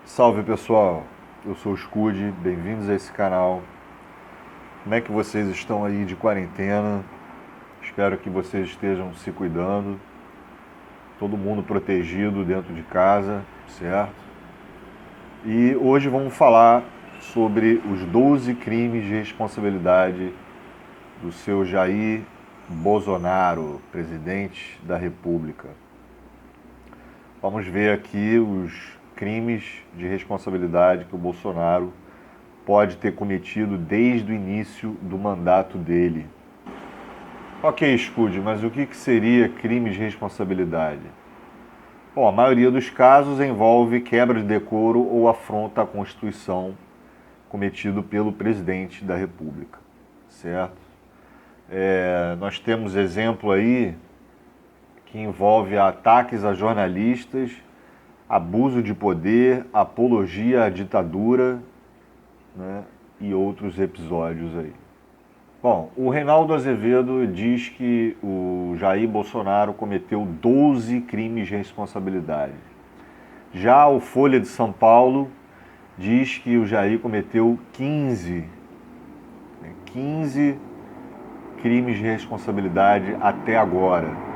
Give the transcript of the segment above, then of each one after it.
Salve pessoal, eu sou o Scud, bem-vindos a esse canal. Como é que vocês estão aí de quarentena? Espero que vocês estejam se cuidando, todo mundo protegido dentro de casa, certo? E hoje vamos falar sobre os 12 crimes de responsabilidade do seu Jair Bolsonaro, presidente da República. Vamos ver aqui os crimes de responsabilidade que o Bolsonaro pode ter cometido desde o início do mandato dele. Ok, Scud, mas o que seria crime de responsabilidade? Bom, a maioria dos casos envolve quebra de decoro ou afronta à Constituição cometido pelo presidente da República, certo? Nós temos exemplo aí que envolve ataques a jornalistas, abuso de poder, apologia à ditadura, né, e outros episódios aí. Bom, o Reinaldo Azevedo diz que o Jair Bolsonaro cometeu 12 crimes de responsabilidade. Já o Folha de São Paulo diz que o Jair cometeu 15 crimes de responsabilidade até agora.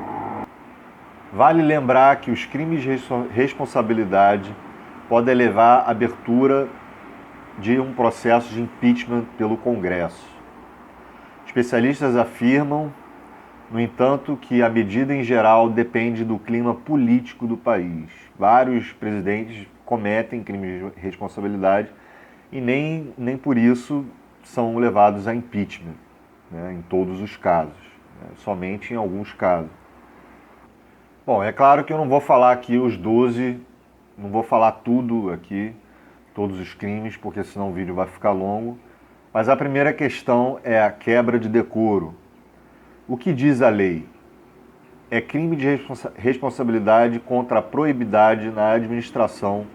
Vale lembrar que os crimes de responsabilidade podem levar à abertura de um processo de impeachment pelo Congresso. Especialistas afirmam, no entanto, que a medida em geral depende do clima político do país. Vários presidentes cometem crimes de responsabilidade e nem por isso são levados a impeachment, né, em todos os casos, né, somente em alguns casos. Bom, é claro que eu não vou falar aqui os 12, não vou falar tudo aqui, todos os crimes, porque senão o vídeo vai ficar longo. Mas a primeira questão é a quebra de decoro. O que diz a lei? É crime de responsabilidade contra a proibidade na administração,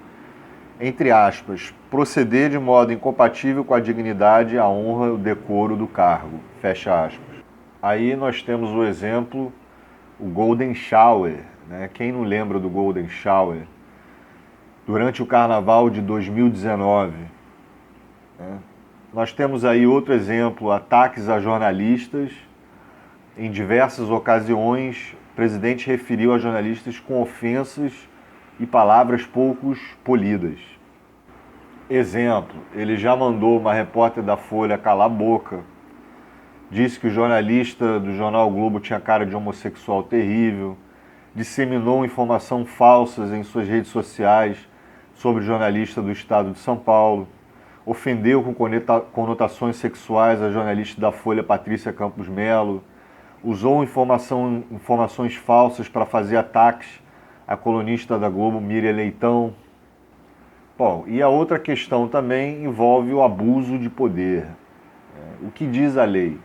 entre aspas, proceder de modo incompatível com a dignidade, a honra e o decoro do cargo, fecha aspas. Aí nós temos o exemplo, o Golden Shower, né? Quem não lembra do Golden Shower? Durante o Carnaval de 2019, né? Nós temos aí outro exemplo, ataques a jornalistas. Em diversas ocasiões, o presidente referiu a jornalistas com ofensas e palavras pouco polidas. Exemplo, ele já mandou uma repórter da Folha calar a boca, disse que o jornalista do jornal o Globo tinha cara de homossexual terrível, disseminou informação falsas em suas redes sociais sobre o jornalista do estado de São Paulo, ofendeu com conotações sexuais a jornalista da Folha Patrícia Campos Melo, usou informações falsas para fazer ataques à colunista da Globo Miriam Leitão. Bom, e a outra questão também envolve o abuso de poder. O que diz a lei?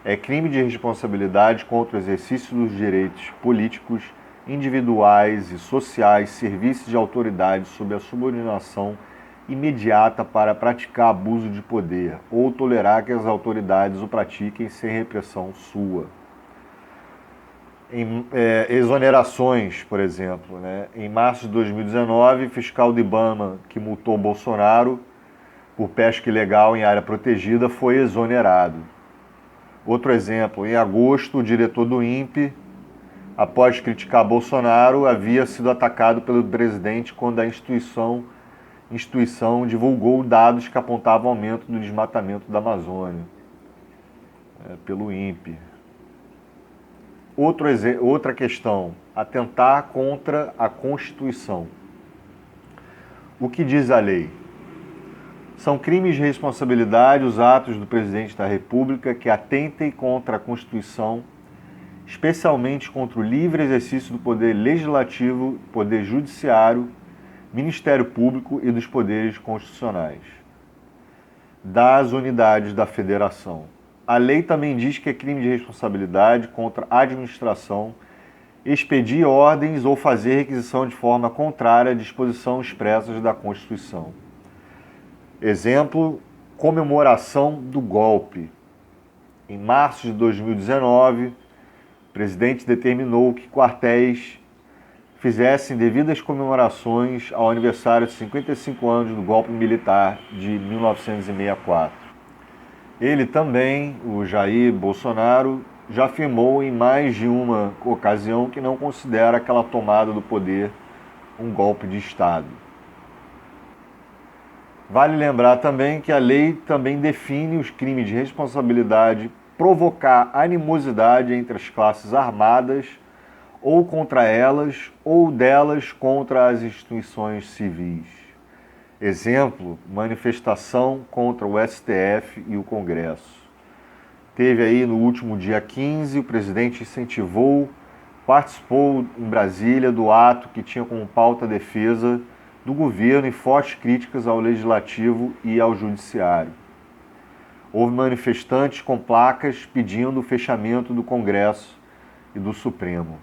É crime de responsabilidade contra o exercício dos direitos políticos, individuais e sociais, serviços de autoridade sob a subordinação imediata para praticar abuso de poder ou tolerar que as autoridades o pratiquem sem repressão sua. Exonerações, por exemplo, né? Em março de 2019, fiscal do IBAMA que multou Bolsonaro por pesca ilegal em área protegida foi exonerado. Outro exemplo, em agosto, o diretor do INPE, após criticar Bolsonaro, havia sido atacado pelo presidente quando a instituição divulgou dados que apontavam aumento do desmatamento da Amazônia, pelo INPE. Outra questão, atentar contra a Constituição. O que diz a lei? São crimes de responsabilidade os atos do presidente da República que atentem contra a Constituição, especialmente contra o livre exercício do poder legislativo, poder judiciário, Ministério Público e dos poderes constitucionais, das unidades da Federação. A lei também diz que é crime de responsabilidade contra a administração expedir ordens ou fazer requisição de forma contrária à disposição expressas da Constituição. Exemplo, comemoração do golpe. Em março de 2019, o presidente determinou que quartéis fizessem devidas comemorações ao aniversário de 55 anos do golpe militar de 1964. Ele também, o Jair Bolsonaro, já afirmou em mais de uma ocasião que não considera aquela tomada do poder um golpe de Estado. Vale lembrar também que a lei também define os crimes de responsabilidade provocar animosidade entre as classes armadas ou contra elas, ou delas contra as instituições civis. Exemplo, manifestação contra o STF e o Congresso. Teve aí no último dia 15, o presidente participou em Brasília do ato que tinha como pauta a defesa do governo e fortes críticas ao Legislativo e ao Judiciário. Houve manifestantes com placas pedindo o fechamento do Congresso e do Supremo.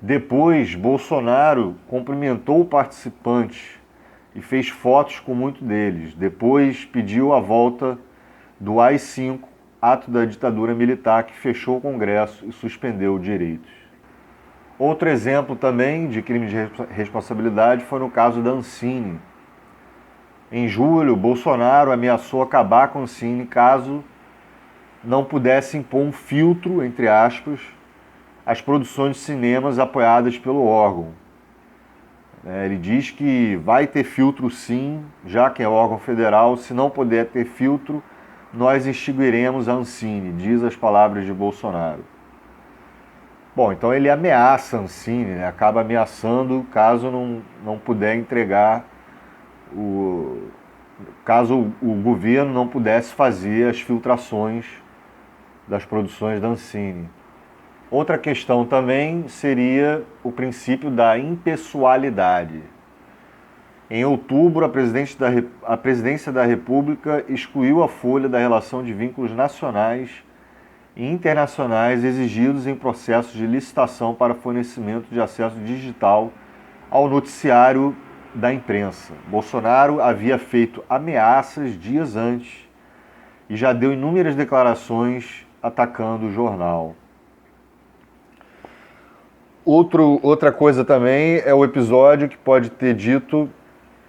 Depois, Bolsonaro cumprimentou o participante e fez fotos com muitos deles. Depois, pediu a volta do AI-5, ato da ditadura militar que fechou o Congresso e suspendeu direitos. Outro exemplo também de crime de responsabilidade foi no caso da Ancine. Em julho, Bolsonaro ameaçou acabar com a Ancine caso não pudesse impor um filtro, entre aspas, às produções de cinemas apoiadas pelo órgão. Ele diz que vai ter filtro sim, já que é órgão federal. Se não puder ter filtro, nós extinguiremos a Ancine, diz as palavras de Bolsonaro. Bom, então ele ameaça a Ancine, acaba ameaçando caso não puder entregar, caso o governo não pudesse fazer as filtrações das produções da Ancine. Outra questão também seria o princípio da impessoalidade. Em outubro, a Presidência da República excluiu a Folha da relação de vínculos nacionais e internacionais exigidos em processos de licitação para fornecimento de acesso digital ao noticiário da imprensa. Bolsonaro havia feito ameaças dias antes e já deu inúmeras declarações atacando o jornal. Outra coisa também é o episódio que pode ter dito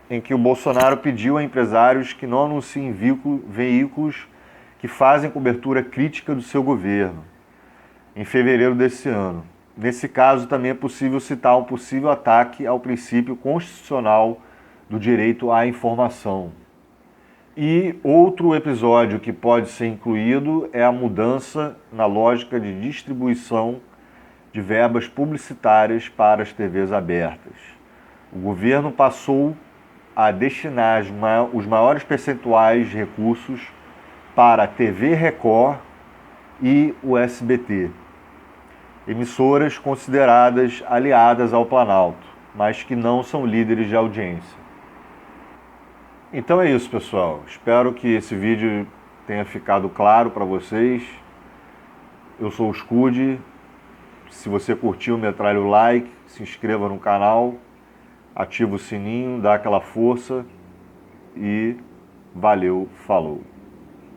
em que o Bolsonaro pediu a empresários que não anunciem veículos que fazem cobertura crítica do seu governo, em fevereiro desse ano. Nesse caso, também é possível citar um possível ataque ao princípio constitucional do direito à informação. E outro episódio que pode ser incluído é a mudança na lógica de distribuição de verbas publicitárias para as TVs abertas. O governo passou a destinar os maiores percentuais de recursos para a TV Record e o SBT, emissoras consideradas aliadas ao Planalto, mas que não são líderes de audiência. Então é isso, pessoal. Espero que esse vídeo tenha ficado claro para vocês. Eu sou o Scud. Se você curtiu, metralhe o like, se inscreva no canal, ativa o sininho, dá aquela força e valeu, falou!